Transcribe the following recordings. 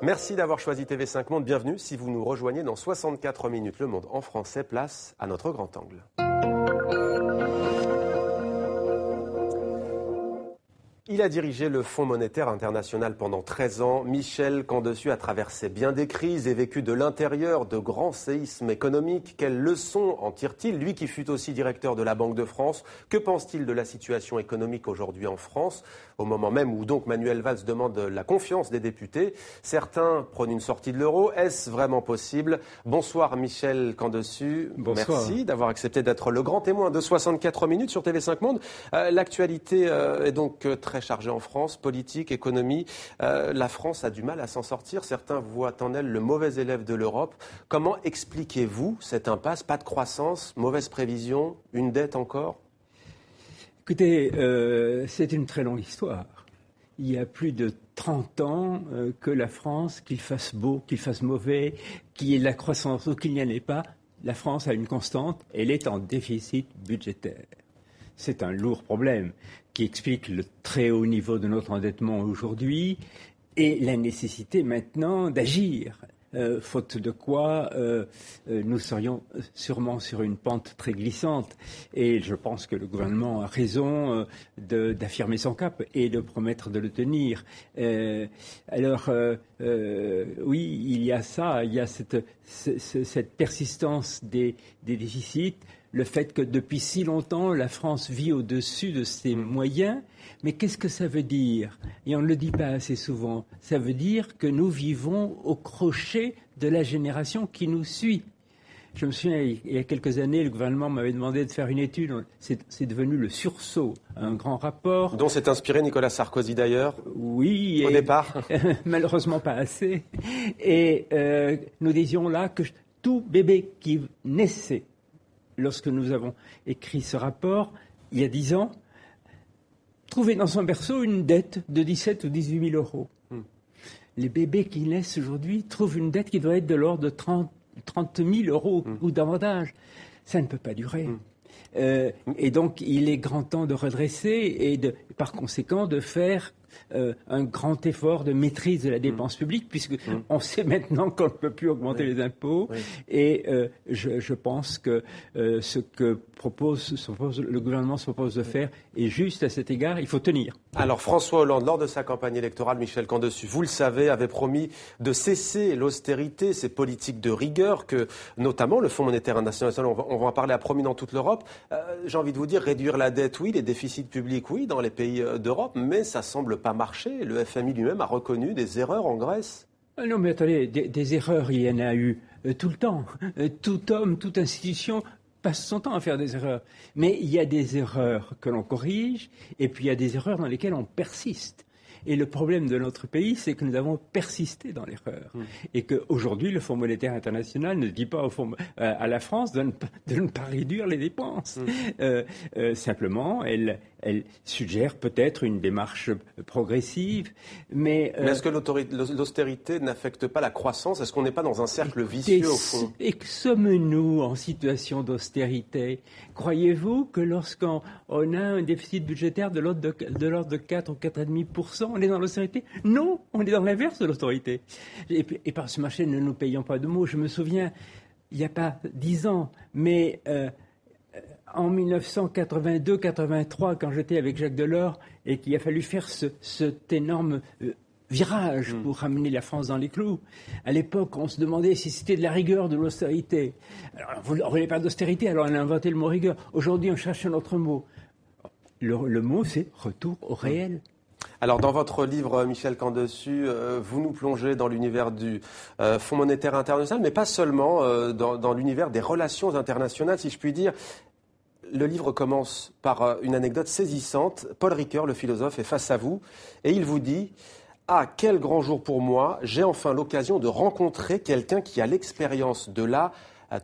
Merci d'avoir choisi TV5 Monde. Bienvenue si vous nous rejoignez dans 64 minutes. Le Monde en français, place à notre grand angle. Il a dirigé le Fonds monétaire international pendant 13 ans. Michel Candesu a traversé bien des crises et vécu de l'intérieur de grands séismes économiques. Quelles leçons en tire-t-il, lui qui fut aussi directeur de la Banque de France? Que pense-t-il de la situation économique aujourd'hui en France, au moment même où donc Manuel Valls demande la confiance des députés? Certains prônent une sortie de l'euro. Est-ce vraiment possible? Bonsoir Michel Candesu. Bonsoir. Merci d'avoir accepté d'être le grand témoin de 64 minutes sur TV5 Monde. L'actualité est donc très chargée en France, politique, économie. La France a du mal à s'en sortir. Certains voient en elle le mauvais élève de l'Europe. Comment expliquez-vous cette impasse? Pas de croissance, mauvaise prévision, une dette encore? Écoutez, c'est une très longue histoire. Il y a plus de 30 ans que la France, qu'il fasse beau, qu'il fasse mauvais, qu'il y ait de la croissance ou qu'il n'y en ait pas, la France a une constante, elle est en déficit budgétaire. C'est un lourd problème qui explique le très haut niveau de notre endettement aujourd'hui et la nécessité maintenant d'agir. Faute de quoi, nous serions sûrement sur une pente très glissante. Et je pense que le gouvernement a raison d'affirmer son cap et de promettre de le tenir. Oui, il y a ça, il y a cette persistance des déficits. Le fait que depuis si longtemps, la France vit au-dessus de ses moyens. Mais qu'est-ce que ça veut dire? Et on ne le dit pas assez souvent. Ça veut dire que nous vivons au crochet de la génération qui nous suit. Je me souviens, il y a quelques années, le gouvernement m'avait demandé de faire une étude. C'est devenu le sursaut, un grand rapport. Dont s'est inspiré Nicolas Sarkozy d'ailleurs. Oui. Au départ. Malheureusement pas assez. Et nous disions là que tout bébé qui naissait, lorsque nous avons écrit ce rapport, il y a 10 ans, trouvait dans son berceau une dette de 17 ou 18 000 euros. Les bébés qui naissent aujourd'hui trouvent une dette qui doit être de l'ordre de 30 000 euros ou davantage. Ça ne peut pas durer. Et donc, il est grand temps de redresser et par conséquent de faire un grand effort de maîtrise de la dépense publique, puisque on sait maintenant qu'on ne peut plus augmenter les impôts. Et je pense que ce que le gouvernement se propose de faire est juste à cet égard. Il faut tenir. Alors François Hollande, lors de sa campagne électorale, Michel Candesu, vous le savez, avait promis de cesser l'austérité, ces politiques de rigueur que notamment le Fonds monétaire international, on va en parler, a promis dans toute l'Europe. J'ai envie de vous dire, réduire la dette, oui, les déficits publics, oui, dans les pays d'Europe, mais ça semble pas marcher. Le FMI lui-même a reconnu des erreurs en Grèce. Non, mais attendez, des erreurs, il y en a eu tout le temps. Tout homme, toute institution passe son temps à faire des erreurs. Mais il y a des erreurs que l'on corrige, et puis il y a des erreurs dans lesquelles on persiste. Et le problème de notre pays, c'est que nous avons persisté dans l'erreur. Et qu'aujourd'hui, le Fonds monétaire international ne dit pas à la France de ne pas réduire les dépenses. Simplement, elle suggère peut-être une démarche progressive. Mais est-ce que l'austérité n'affecte pas la croissance? Est-ce qu'on n'est pas dans un cercle vicieux au fond? Et sommes-nous en situation d'austérité? Croyez-vous que lorsqu'on a un déficit budgétaire de l'ordre de 4 ou 4,5%, on est dans l'austérité? Non, on est dans l'inverse de l'austérité. Et par ce marché, ne nous payons pas de mots. Je me souviens, il n'y a pas 10 ans, mais en 1982-83, quand j'étais avec Jacques Delors et qu'il a fallu faire cet énorme virage pour ramener la France dans les clous. À l'époque, on se demandait si c'était de la rigueur, de l'austérité. Alors, on ne voulait pas d'austérité, alors on a inventé le mot rigueur. Aujourd'hui, on cherche un autre mot. Le mot, c'est retour au réel. Alors, dans votre livre, Michel Candesu, vous nous plongez dans l'univers du Fonds monétaire international, mais pas seulement dans l'univers des relations internationales, si je puis dire. Le livre commence par une anecdote saisissante. Paul Ricoeur, le philosophe, est face à vous et il vous dit « Ah, quel grand jour pour moi, j'ai enfin l'occasion de rencontrer quelqu'un qui a l'expérience de la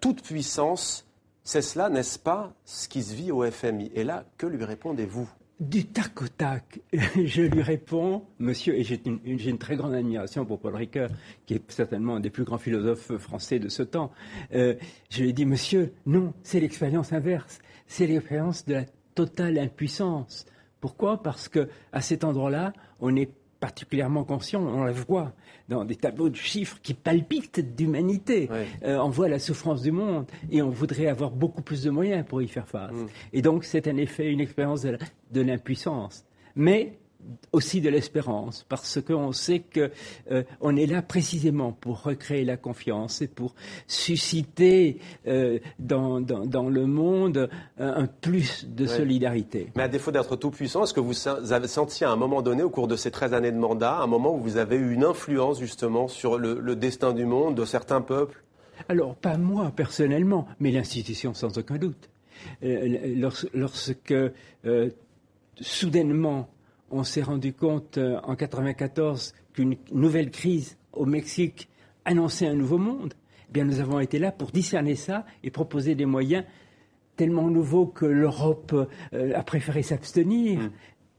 toute-puissance. C'est cela, n'est-ce pas, ce qui se vit au FMI ?» Et là, que lui répondez-vous ? Du tac au tac, je lui réponds, monsieur, et j'ai une très grande admiration pour Paul Ricoeur, qui est certainement un des plus grands philosophes français de ce temps. Je lui ai dit, monsieur, non, c'est l'expérience inverse, c'est l'expérience de la totale impuissance. Pourquoi ? Parce que à cet endroit-là, on n'est particulièrement conscient, on la voit dans des tableaux de chiffres qui palpitent d'humanité. Oui. On voit la souffrance du monde et on voudrait avoir beaucoup plus de moyens pour y faire face. Et donc c'est en effet une expérience de l'impuissance, mais aussi de l'espérance, parce qu'on sait que on est là précisément pour recréer la confiance et pour susciter dans le monde un plus de solidarité. Mais à défaut d'être tout puissant, est-ce que vous avez senti à un moment donné, au cours de ces 13 années de mandat, un moment où vous avez eu une influence justement sur le destin du monde, de certains peuples ? Alors, pas moi personnellement, mais l'institution sans aucun doute. Lorsque soudainement on s'est rendu compte en 1994 qu'une nouvelle crise au Mexique annonçait un nouveau monde, eh bien nous avons été là pour discerner ça et proposer des moyens tellement nouveaux que l'Europe a préféré s'abstenir.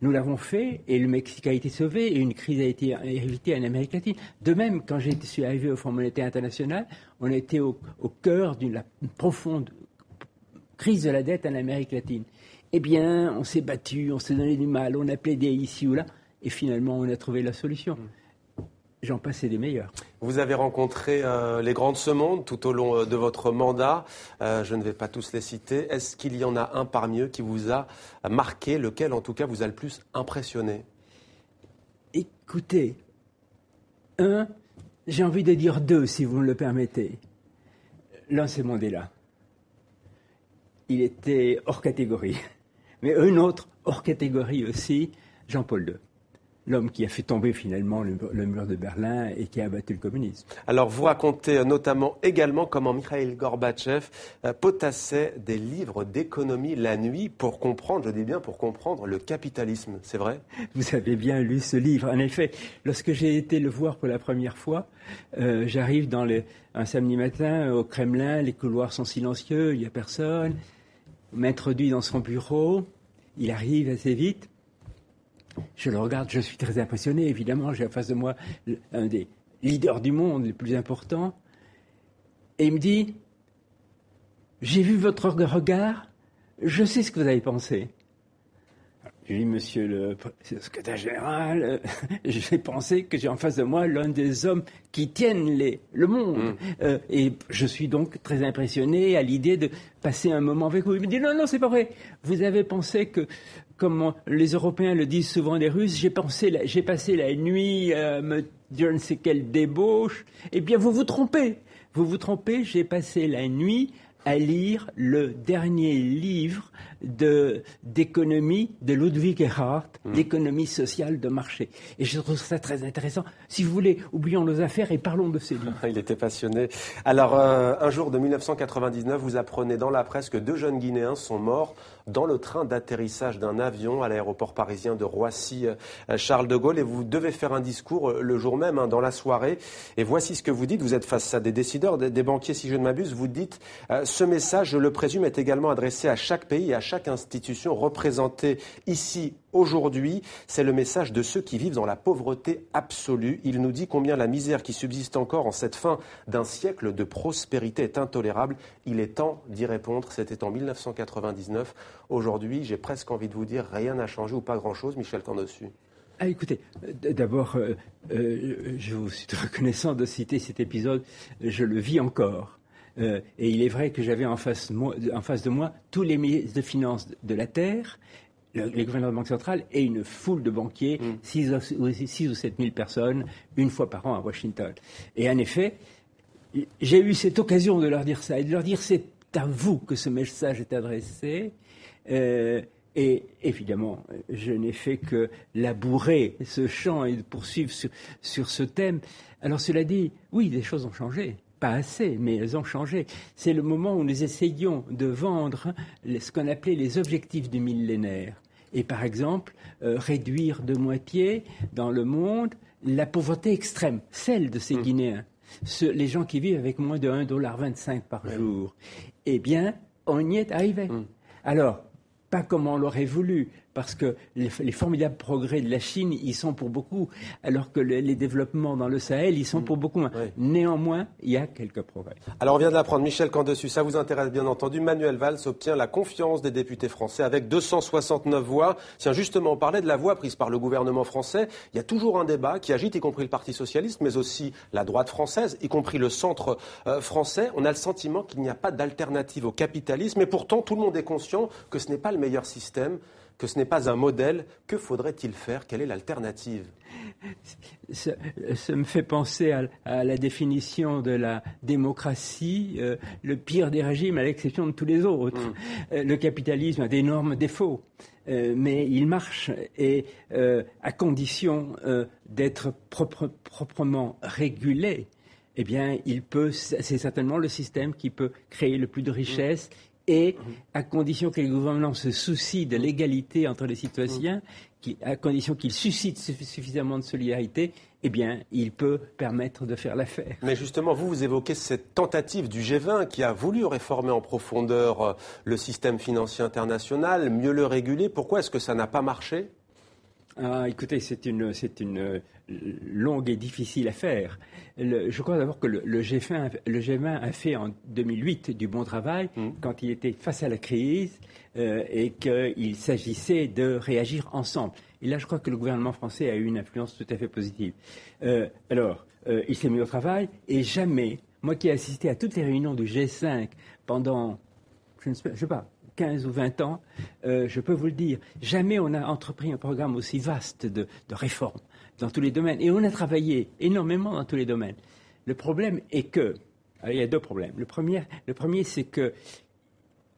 Nous l'avons fait et le Mexique a été sauvé et une crise a été évitée en Amérique latine. De même, quand je suis arrivé au Fonds monétaire international, on a été au cœur d'une profonde crise de la dette en Amérique latine. Eh bien, on s'est battu, on s'est donné du mal, on a plaidé ici ou là, et finalement, on a trouvé la solution. J'en passe des meilleurs. Vous avez rencontré les grands de ce monde tout au long de votre mandat. Je ne vais pas tous les citer. Est-ce qu'il y en a un parmi eux qui vous a marqué, lequel en tout cas vous a le plus impressionné ? Écoutez, j'ai envie de dire deux, si vous me le permettez. L'un, c'est Mandela. Il était hors catégorie. Mais un autre, hors catégorie aussi, Jean-Paul II, l'homme qui a fait tomber finalement le mur de Berlin et qui a abattu le communisme. Alors vous racontez notamment également comment Mikhaïl Gorbatchev potassait des livres d'économie la nuit pour comprendre, je dis bien pour comprendre, le capitalisme, c'est vrai ? Vous avez bien lu ce livre. En effet, lorsque j'ai été le voir pour la première fois, j'arrive un samedi matin au Kremlin, les couloirs sont silencieux, il n'y a personne. On m'introduit dans son bureau, il arrive assez vite. Je le regarde, je suis très impressionné, évidemment. J'ai en face de moi un des leaders du monde les plus importants. Et il me dit, j'ai vu votre regard, je sais ce que vous avez pensé. Je lui dis, monsieur le secrétaire général, j'ai pensé que j'ai en face de moi l'un des hommes qui tiennent le monde. Et je suis donc très impressionné à l'idée de passer un moment avec vous. Il me dit, non, c'est pas vrai. Vous avez pensé que, comme les Européens le disent souvent des Russes, j'ai passé la nuit à me dire je ne sais quelle débauche. Eh bien, vous vous trompez. J'ai passé la nuit à lire le dernier livre d'économie de Ludwig Erhard, l'économie sociale de marché. Et je trouve ça très intéressant. Si vous voulez, oublions nos affaires et parlons de ces livres. Il était passionné. Alors, un jour de 1999, vous apprenez dans la presse que 2 jeunes Guinéens sont morts dans le train d'atterrissage d'un avion à l'aéroport parisien de Roissy-Charles de Gaulle. Et vous devez faire un discours le jour même, dans la soirée. Et voici ce que vous dites. Vous êtes face à des décideurs, des banquiers, si je ne m'abuse. Vous dites, ce message, je le présume, est également adressé à chaque pays et à chaque institution représentée ici aujourd'hui. C'est le message de ceux qui vivent dans la pauvreté absolue. Il nous dit combien la misère qui subsiste encore en cette fin d'un siècle de prospérité est intolérable. Il est temps d'y répondre. C'était en 1999. Aujourd'hui, j'ai presque envie de vous dire, rien n'a changé ou pas grand-chose. Michel Candessu. Ah, écoutez, d'abord, je vous suis reconnaissant de citer cet épisode. Je le vis encore. Et il est vrai que j'avais en face de moi tous les ministres de finances de la Terre, les gouverneurs de banque centrale et une foule de banquiers, 6 ou 7 000 personnes, une fois par an à Washington. Et en effet, j'ai eu cette occasion de leur dire ça et de leur dire c'est à vous que ce message est adressé. Et évidemment, je n'ai fait que labourer ce champ et de poursuivre sur ce thème. Alors cela dit, oui, les choses ont changé. Pas assez, mais elles ont changé. C'est le moment où nous essayions de vendre ce qu'on appelait les objectifs du millénaire. Et par exemple, réduire de moitié dans le monde la pauvreté extrême, celle de ces Guinéens. Les gens qui vivent avec moins de 1,25 $ par jour. Eh bien, on y est arrivé. Alors, pas comme on l'aurait voulu, parce que les formidables progrès de la Chine, ils sont pour beaucoup, alors que les développements dans le Sahel, ils sont pour beaucoup moins. Oui. Néanmoins, il y a quelques progrès. Alors on vient de l'apprendre, Michel Camdessus, ça vous intéresse bien entendu. Manuel Valls obtient la confiance des députés français avec 269 voix. Tiens, justement, on parlait de la voix prise par le gouvernement français. Il y a toujours un débat qui agite, y compris le Parti socialiste, mais aussi la droite française, y compris le centre français. On a le sentiment qu'il n'y a pas d'alternative au capitalisme, et pourtant tout le monde est conscient que ce n'est pas le meilleur système, que ce n'est pas un modèle. Que faudrait-il faire? Quelle est l'alternative? Ça me fait penser à la définition de la démocratie, le pire des régimes à l'exception de tous les autres. Le capitalisme a d'énormes défauts, mais il marche, et à condition d'être proprement régulé, eh bien, c'est certainement le système qui peut créer le plus de richesses. Et à condition que les gouvernements se soucient de l'égalité entre les citoyens, à condition qu'ils suscitent suffisamment de solidarité, eh bien, il peut permettre de faire l'affaire. Mais justement, vous évoquez cette tentative du G20 qui a voulu réformer en profondeur le système financier international, mieux le réguler. Pourquoi est-ce que ça n'a pas marché ? Écoutez, c'est une longue et difficile affaire. Je crois d'abord que le G20 a fait en 2008 du bon travail quand il était face à la crise et qu'il s'agissait de réagir ensemble. Et là, je crois que le gouvernement français a eu une influence tout à fait positive. Il s'est mis au travail, et jamais, moi qui ai assisté à toutes les réunions du G5 pendant, je ne sais pas, 15 ou 20 ans, je peux vous le dire, jamais on a entrepris un programme aussi vaste de réformes dans tous les domaines. Et on a travaillé énormément dans tous les domaines. Le problème est que, il y a deux problèmes. Le premier, c'est que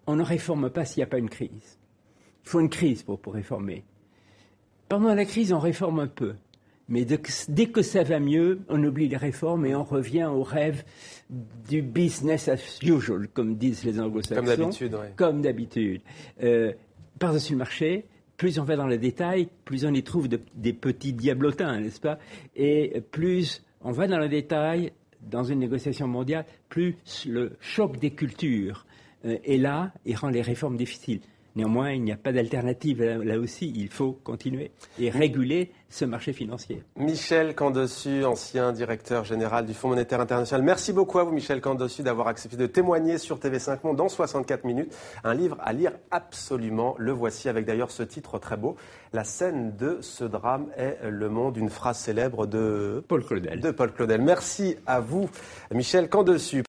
on ne réforme pas s'il n'y a pas une crise. Il faut une crise pour réformer. Pendant la crise, on réforme un peu. Mais dès que ça va mieux, on oublie les réformes et on revient au rêve du business as usual, comme disent les anglo-saxons. Comme d'habitude, oui. Comme d'habitude. Par-dessus le marché, plus on va dans le détail, plus on y trouve des petits diablotins, n'est-ce pas? Et plus on va dans le détail, dans une négociation mondiale, plus le choc des cultures est là et rend les réformes difficiles. Néanmoins, il n'y a pas d'alternative. Là aussi, il faut continuer et réguler ce marché financier. Michel Camdessus, ancien directeur général du Fonds monétaire international. Merci beaucoup à vous, Michel Camdessus, d'avoir accepté de témoigner sur TV5 Monde dans 64 minutes. Un livre à lire absolument. Le voici, avec d'ailleurs ce titre très beau. La scène de ce drame est le monde, une phrase célèbre de Paul Claudel. Merci à vous, Michel Camdessus.